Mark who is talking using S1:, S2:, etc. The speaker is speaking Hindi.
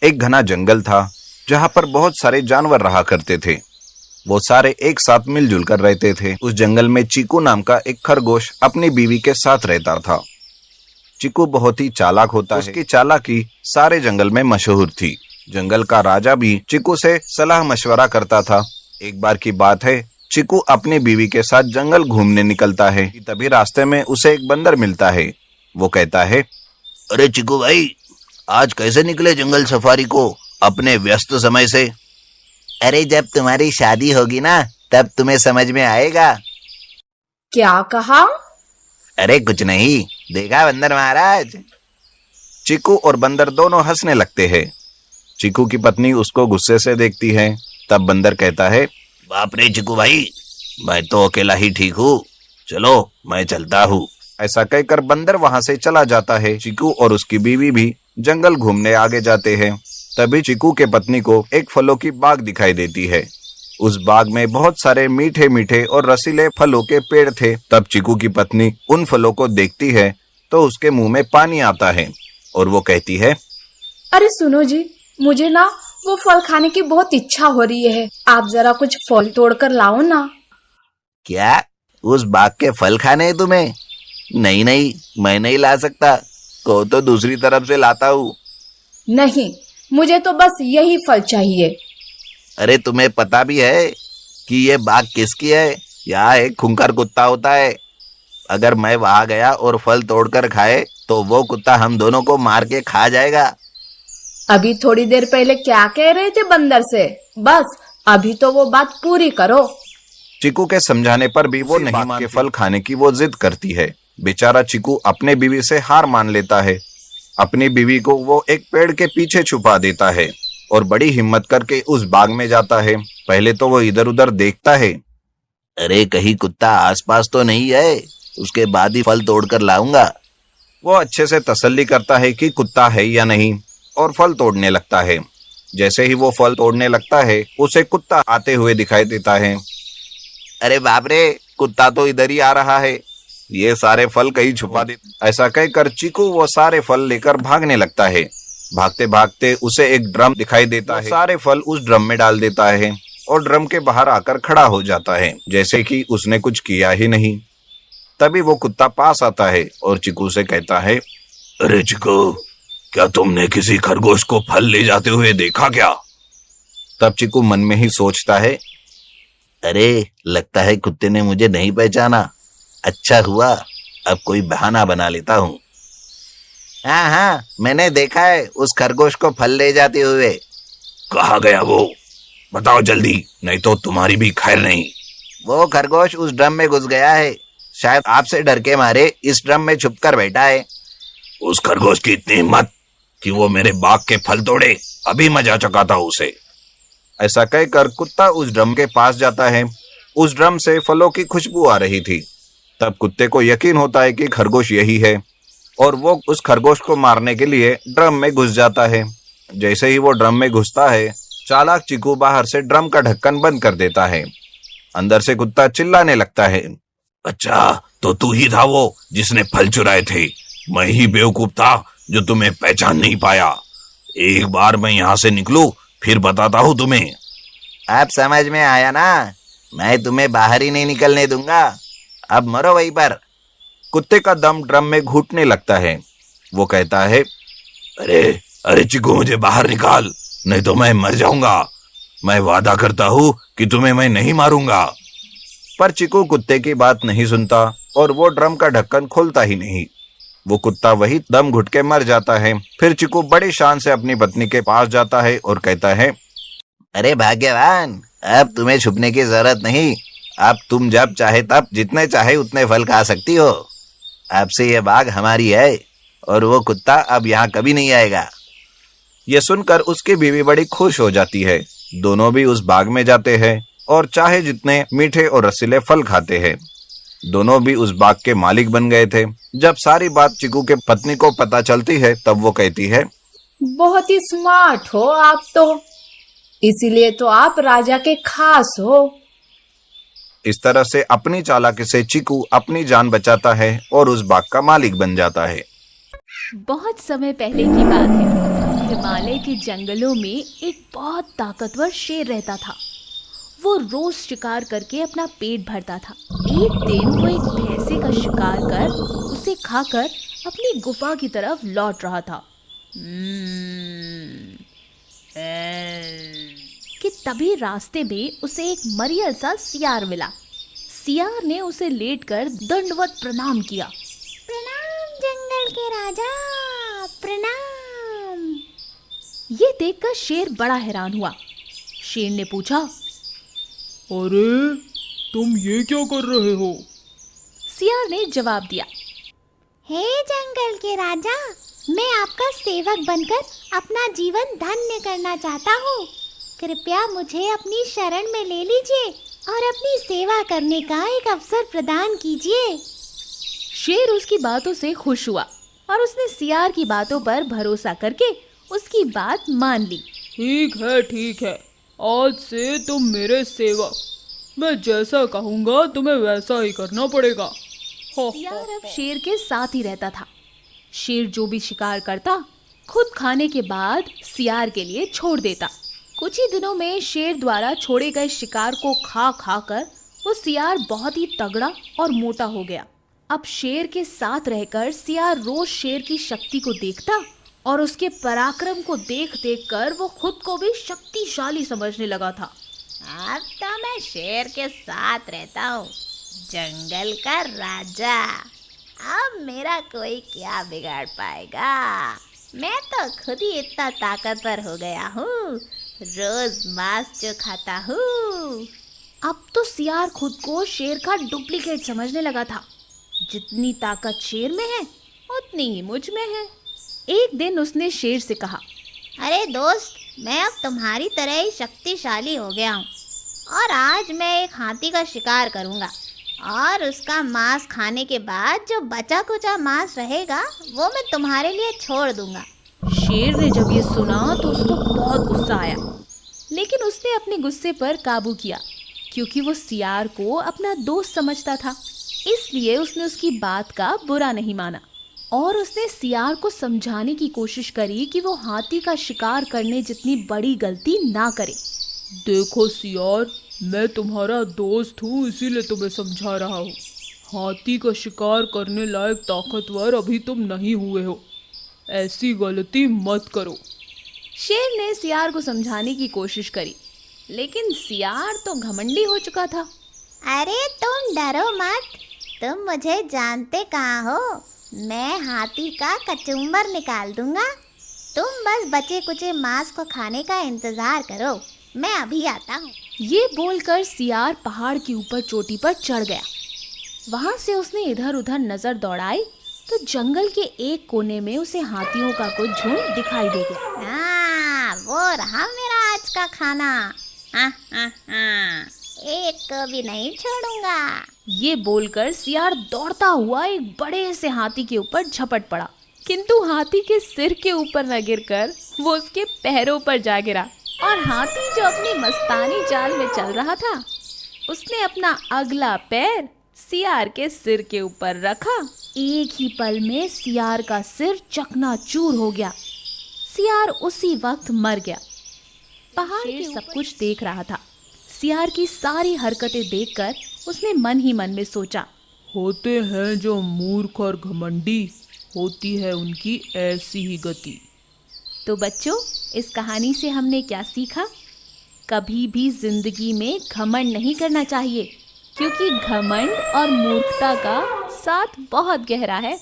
S1: एक घना जंगल था जहाँ पर बहुत सारे जानवर रहा करते थे। वो सारे एक साथ मिलजुल कर रहते थे। उस जंगल में चीकू नाम का एक खरगोश अपनी बीवी के साथ रहता था। चीकू बहुत ही चालाक होता है। उसकी चालाकी सारे जंगल में मशहूर थी। जंगल का राजा भी चीकू से सलाह मशवरा करता था। एक बार की बात है, चीकू अपनी बीवी के साथ जंगल घूमने निकलता है। तभी रास्ते में उसे एक बंदर मिलता है। वो कहता है,
S2: अरे चिकू भाई, आज कैसे निकले जंगल सफारी को अपने व्यस्त समय से? अरे जब तुम्हारी शादी होगी ना तब तुम्हें समझ में आएगा।
S3: क्या कहा?
S2: अरे कुछ नहीं, देखा बंदर महाराज।
S1: चीकू और बंदर दोनों हंसने लगते हैं। चीकू की पत्नी उसको गुस्से से देखती है। तब बंदर कहता है,
S2: बाप रे चिकू भाई, मैं तो अकेला ही ठीक हूँ, चलो मैं चलता हूँ।
S1: ऐसा कहकर बंदर वहां से चला जाता है। चीकू और उसकी बीवी भी जंगल घूमने आगे जाते हैं। तभी चीकू के पत्नी को एक फलों की बाग दिखाई देती है। उस बाग में बहुत सारे मीठे मीठे और रसीले फलों के पेड़ थे। तब चीकू की पत्नी उन फलों को देखती है तो उसके मुंह में पानी आता है और वो कहती है,
S3: अरे सुनो जी, मुझे ना वो फल खाने की बहुत इच्छा हो रही है। आप जरा कुछ फल तोड़ कर लाओ ना।
S2: क्या उस बाग के फल खाने हैं तुम्हें? नहीं नहीं, मैं नहीं ला सकता, को तो दूसरी तरफ से लाता हूँ।
S3: नहीं, मुझे तो बस यही फल चाहिए।
S2: अरे तुम्हें पता भी है कि ये बाग किसकी है? यहाँ एक खूंखार कुत्ता होता है। अगर मैं वहां गया और फल तोड़कर खाए तो वो कुत्ता हम दोनों को मार के खा जाएगा।
S3: अभी थोड़ी देर पहले क्या कह रहे थे बंदर से? बस अभी तो वो बात पूरी करो।
S1: चीकू के समझाने पर भी वो नहीं मानती। फल खाने की वो जिद करती है। बेचारा चीकू अपने बीवी से हार मान लेता है। अपनी बीवी को वो एक पेड़ के पीछे छुपा देता है और बड़ी हिम्मत करके उस बाग में जाता है। पहले तो वो इधर उधर देखता है।
S2: अरे कहीं कुत्ता आसपास तो नहीं है, उसके बाद ही फल तोड़कर लाऊंगा।
S1: वो अच्छे से तसल्ली करता है कि कुत्ता है या नहीं और फल तोड़ने लगता है। जैसे ही वो फल तोड़ने लगता है उसे कुत्ता आते हुए दिखाई देता है।
S2: अरे बाप रे, कुत्ता तो इधर ही आ रहा है,
S1: ये सारे फल कहीं छुपा दे। ऐसा कहकर चीकू वो सारे फल लेकर भागने लगता है। भागते भागते उसे एक ड्रम दिखाई देता है। सारे फल उस ड्रम में डाल देता है और ड्रम के बाहर आकर खड़ा हो जाता है जैसे कि उसने कुछ किया ही नहीं। तभी वो कुत्ता पास आता है और चीकू से कहता है,
S2: अरे चिकू, क्या तुमने किसी खरगोश को फल ले जाते हुए देखा क्या?
S1: तब चीकू मन में ही सोचता है,
S2: अरे लगता है कुत्ते ने मुझे नहीं पहचाना। अच्छा हुआ, अब कोई बहाना बना लेता हूँ। हाँ हाँ, मैंने देखा है उस खरगोश को फल ले जाते हुए। कहाँ गया वो? बताओ जल्दी, नहीं तो तुम्हारी भी खैर नहीं। वो खरगोश उस ड्रम में घुस गया है, शायद आपसे डर के मारे इस ड्रम में छुपकर बैठा है। उस खरगोश की इतनी हिम्मत कि वो मेरे बाग के फल तोड़े, अभी मजा चकाता हूँ उसे।
S1: ऐसा कहकर कुत्ता उस ड्रम के पास जाता है। उस ड्रम से फलों की खुशबू आ रही थी। तब कुत्ते को यकीन होता है कि खरगोश यही है और वो उस खरगोश को मारने के लिए ड्रम में घुस जाता है। जैसे ही वो ड्रम में घुसता है, चालाक चीकू बाहर से ड्रम का ढक्कन बंद कर देता है। अंदर से कुत्ता चिल्लाने लगता है,
S2: अच्छा तो तू ही था वो जिसने फल चुराए थे। मैं ही बेवकूफ था जो तुम्हें पहचान नहीं पाया। एक बार मैं यहाँ से निकलूं फिर बताता हूँ तुम्हें। अब समझ में आया ना, मैं तुम्हें बाहर ही नहीं निकलने दूंगा। अब मरो वहीं पर।
S1: कुत्ते का दम ड्रम में घुटने लगता है। वो कहता है,
S2: अरे अरे चिकू, मुझे बाहर निकाल, नहीं तो मैं मर जाऊंगा। मैं वादा करता हूँ कि तुम्हें मैं नहीं मारूंगा।
S1: पर चिकू कुत्ते की बात नहीं सुनता और वो ड्रम का ढक्कन खोलता ही नहीं। वो कुत्ता वही दम घुट के मर जाता है। फिर चिकू बड़ी शान से अपनी पत्नी के पास जाता है और कहता है,
S2: अरे भाग्यवान, अब तुम्हें छुपने की जरूरत नहीं। अब तुम जब चाहे तब जितने चाहे उतने फल खा सकती हो। अब से ये बाग हमारी है और वो कुत्ता अब यहाँ कभी नहीं आएगा।
S1: ये सुनकर उसकी बीवी बड़ी खुश हो जाती है। दोनों भी उस बाग में जाते हैं और चाहे जितने मीठे और रसीले फल खाते हैं। दोनों भी उस बाग के मालिक बन गए थे। जब सारी बात चिकू के पत्नी को पता चलती है तब वो कहती है,
S3: बहुत ही स्मार्ट हो आप तो, इसीलिए तो आप राजा के खास हो।
S1: इस तरह से अपनी चालाकी से चिकू अपनी जान बचाता है और उस बाग का मालिक बन जाता है।
S4: बहुत समय पहले की बात है।
S3: हिमालय के जंगलों में एक बहुत ताकतवर शेर रहता था। वो रोज शिकार करके अपना पेट भरता था। एक दिन वो एक भैंसे का शिकार कर उसे खाकर अपनी गुफा की तरफ लौट रहा था कि तभी रास्ते में उसे एक मरियल सा सियार मिला। सियार ने उसे लेटकर दंडवत प्रणाम किया।
S4: प्रणाम जंगल के राजा, प्रणाम।
S3: ये देखकर शेर बड़ा हैरान हुआ। शेर ने पूछा,
S5: अरे तुम ये क्या कर रहे हो?
S3: सियार ने जवाब दिया,
S4: हे जंगल के राजा, मैं आपका सेवक बनकर अपना जीवन धन्य करना चाहता हूँ। कृपया मुझे अपनी शरण में ले लीजिए और अपनी सेवा करने का एक अवसर प्रदान कीजिए।
S3: शेर उसकी बातों से खुश हुआ और उसने सियार की बातों पर भरोसा करके उसकी बात मान ली।
S5: ठीक है, आज से तुम मेरे सेवक। मैं जैसा कहूँगा तुम्हें वैसा ही करना पड़ेगा।
S3: सियार अब शेर के साथ ही रहता था। शेर जो भी शिकार करता खुद खाने के बाद सियार के लिए छोड़ देता। कुछ ही दिनों में शेर द्वारा छोड़े गए शिकार को खा खा कर वो सियार बहुत ही तगड़ा और मोटा हो गया। अब शेर के साथ रहकर सियार रोज शेर की शक्ति को देखता और उसके पराक्रम को देख देख कर वो खुद को भी शक्तिशाली समझने लगा था।
S4: अब तो मैं शेर के साथ रहता हूँ, जंगल का राजा। अब मेरा कोई क्या बिगाड़ पाएगा? मैं तो खुद ही इतना ताकतवर हो गया हूँ, रोज मांस जो खाता हूँ।
S3: अब तो सियार खुद को शेर का डुप्लीकेट समझने लगा था। जितनी ताकत शेर में है उतनी ही मुझ में है। एक दिन उसने शेर से कहा,
S4: अरे दोस्त, मैं अब तुम्हारी तरह ही शक्तिशाली हो गया हूँ और आज मैं एक हाथी का शिकार करूँगा और उसका मांस खाने के बाद जो बचा कुचा मांस रहेगा वो मैं तुम्हारे लिए छोड़ दूँगा।
S3: शेर ने जब ये सुना तो उसको बहुत गुस्सा आया, लेकिन उसने अपने गुस्से पर काबू किया क्योंकि वो सियार को अपना दोस्त समझता था। इसलिए उसने उसकी बात का बुरा नहीं माना और उसने सियार को समझाने की कोशिश करी कि वो हाथी का शिकार करने जितनी बड़ी गलती ना करे।
S5: देखो सियार, मैं तुम्हारा दोस्त हूँ, इसीलिए तुम्हें समझा रहा हूँ। हाथी का शिकार करने लायक ताकतवर अभी तुम नहीं हुए हो। ऐसी गलती मत करो।
S3: शेर ने सियार को समझाने की कोशिश करी, लेकिन सियार तो घमंडी हो चुका था।
S4: अरे तुम डरो मत, तुम मुझे जानते कहाँ हो। मैं हाथी का कचूमर निकाल दूंगा। तुम बस बचे कुचे मांस को खाने का इंतजार करो, मैं अभी आता हूँ।
S3: ये बोलकर सियार पहाड़ की ऊपर चोटी पर चढ़ गया। वहां से उसने इधर उधर नजर दौड़ाई तो जंगल के एक कोने में उसे हाथियों का कुछ झुंड दिखाई दे गया।
S4: वो रहा मेरा आज का खाना। एक को भी नहीं छोड़ूंगा।
S3: ये बोलकर सियार दौड़ता हुआ एक बड़े से हाथी के ऊपर झपट पड़ा, किंतु हाथी के सिर के ऊपर न गिरकर वो उसके पैरों पर जा गिरा और हाथी जो अपनी मस्तानी चाल में चल रहा था, उसने अपना अगला पैर सियार के सिर के ऊपर रखा। एक ही पल में सियार का सिर चकनाचूर हो गया। सियार उसी वक्त मर गया। पहाड़ के सब कुछ देख रहा था। सियार की सारी हरकतें देखकर उसने मन ही मन में सोचा,
S5: होते हैं जो मूर्ख और घमंडी, होती है उनकी ऐसी ही गति।
S3: तो बच्चों, इस कहानी से हमने क्या सीखा? कभी भी जिंदगी में घमंड नहीं करना चाहिए, क्योंकि घमंड और मूर्खता का साथ बहुत गहरा है।